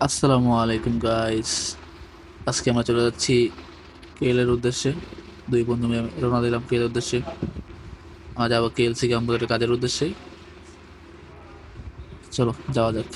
আসসালামু আলাইকুম গাইস। আজকে আমরা চলে যাচ্ছি কেএলের উদ্দেশ্যে। দুই বন্ধু মিলে রওনা দিলাম কেএলের উদ্দেশ্যে। আমরা যাবো কেএলসি কম্পিউটারের কাজের উদ্দেশ্যে। চলো যাওয়া যাক।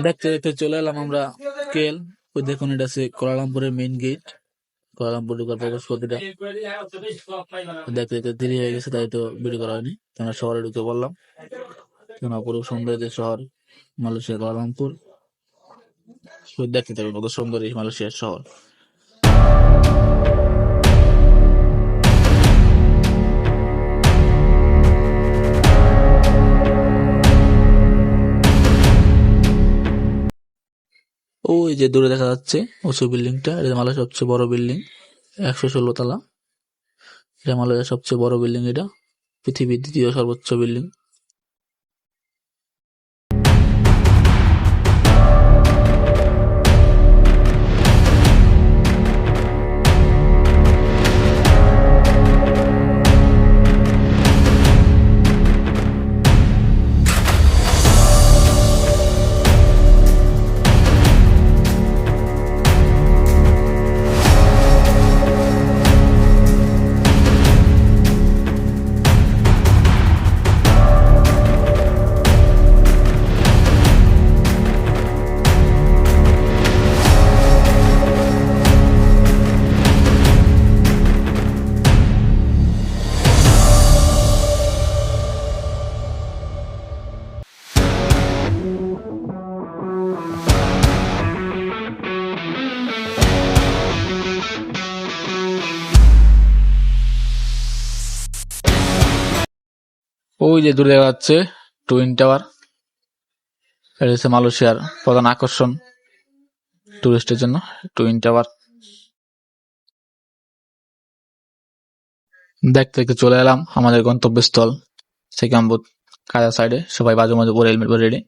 দেখতে দেখতে চলে এলাম আমরা কেএল। ওই দেখুন, এটা আছে কুয়ালালামপুরের মেইন গেট। কুয়ালালামপুর ঢোকার প্রবেশপথটা। দেখতে দেখতে দেরি হয়ে গেছে, তাই তো ভিডিও করা হয়নি। আমরা শহরে ঢুকে পড়লাম। অপরূপ সুন্দর যে শহর মালয়েশিয়ার কুয়ালালামপুর। দেখতে থাকুন কত সুন্দর এই মালয়েশিয়ার শহর। ওই যে দূরে দেখা যাচ্ছে উঁচু বিল্ডিংটা, এটা মালয়েশিয়ার সবচেয়ে বড় বিল্ডিং। 116 তলা। এটা মালয়েশিয়ার সবচেয়ে বড় বিল্ডিং। এটা পৃথিবীর দ্বিতীয় সর্বোচ্চ বিল্ডিং। ওই যে দূরে দেখা যাচ্ছে টুইন টাওয়ার। এটা হচ্ছে মালয়েশিয়ার প্রধান আকর্ষণ টুরিস্টের জন্য, টুইন টাওয়ার। দেখতে দেখতে চলে এলাম আমাদের গন্তব্যস্থল সেকাম্বুত কাজের সাইডে। সবাই বাজু মাজু পরে হেলমেট পরে রেডি।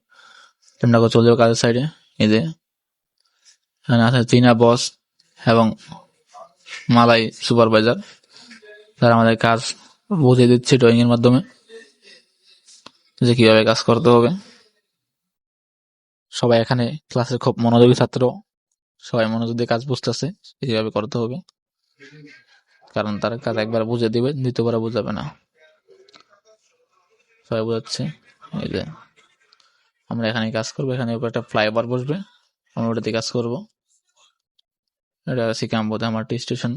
আমরা চলে যাবো কাজের সাইডে। এই যে এখানে আছে চীনা বস এবং মালাই সুপারভাইজার, যারা আমাদের কাজ বুঝিয়ে দিচ্ছে ড্রয়িং এর মাধ্যমে যে কিভাবে কাজ করতে হবে। সবাই এখানে ক্লাসের খুব মনোযোগী ছাত্র। সবাই মনোযোগ দিয়ে কাজ বুঝতেছে কিভাবে করতে হবে, কারণ তারা কাজ একবার বুঝে দিবে, দ্বিতীয়বার বুঝাবে না। সবাই বুঝাচ্ছে। এই যে আমরা এখানে কাজ করবো, এখানে উপর একটা ফ্লাইওভার বসবে, আমরা ওটাতে কাজ করব। এটা সিকাম্বুত আমার টি স্টেশন।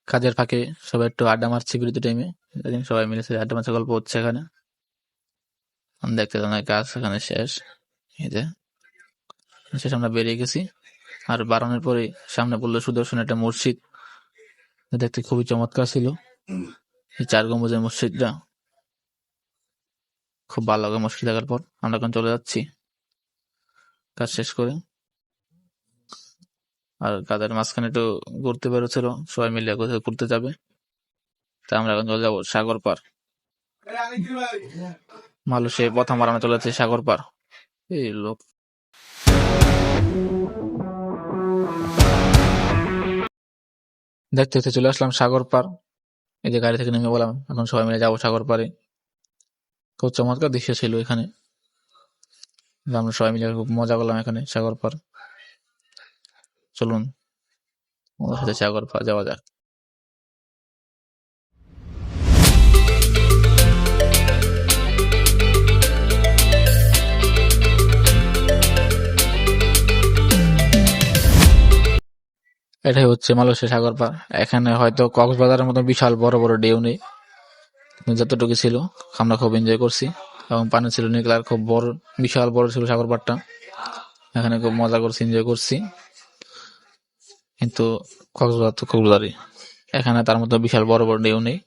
কাজের ফাঁকে সবাই একটু আড্ডা মারছে বিরতি টাইমে। সবাই মিলে আড্ডা মারছে, গল্প হচ্ছে এখানে। দেখতে কাজ এখানে শেষ। এই যে শেষ, আমরা বেরিয়ে গেছি। আর বারানোর পরে সামনে পড়লো সুদর্শন একটা মসজিদ, দেখতে খুবই চমৎকার ছিল। এই 4 গম্বুজের মসজিদটা খুব ভালো লাগে। মসজিদ দেখার পর আমরা এখন চলে যাচ্ছি কাজ শেষ করে। আর কাজের মাঝখানে একটু ঘুরতে বেরোচ্ছিল, সবাই মিলে কোথাও ঘুরতে যাবে। তা আমরা এখন চলে যাবো সাগর পার। মালয়েশিয়ায় প্রথমবার আমরা চলে যাচ্ছি সাগর পার। এই লোক দেখতে দেখতে চলে আসলাম সাগর পার। এই যে গাড়ি থেকে নেমে বললাম এখন সবাই মিলে যাবো সাগর পারে। খুব চমৎকার দৃশ্য ছিল এখানে। আমরা সবাই মিলে খুব মজা করলাম এখানে সাগর পার। চলুন ওদের সাথে সাগর পার যাওয়া যাক। এটাই হচ্ছে মালয়েশিয়া সাগর পার। এখানে হয়তো কক্সবাজারের মতো বিশাল বড় বড় ঢেউ নেই, যতটুকু ছিল আমরা খুব এনজয় করছি। এবং পানি ছিল নীল কালার, খুব বড়, বিশাল বড় ছিল সাগর পাড়টা। এখানে খুব মজা করছি, এনজয় করছি। কিন্তু কক্সবাজার তো কক্সবাজারই, এখানে তার মতো বিশাল বড় বড় ঢেউ নেই,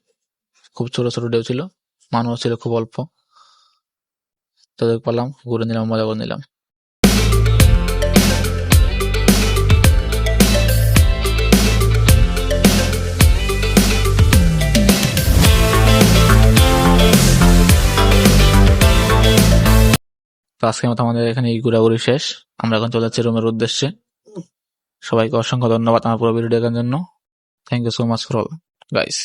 খুব ছোট ছোট ঢেউ ছিল। মানুষ ছিল খুব অল্প। তাদের পারলাম, ঘুরে নিলাম, মজা করে নিলাম। তো আজকের মতো আমাদের এখানে এই ঘোরাঘুরি শেষ। আমরা এখন চলে যাচ্ছি রুমের উদ্দেশ্যে। সবাইকে অসংখ্য ধন্যবাদ আমার পুরো ভিডিও দেখার জন্য। Thank you so much for all guys.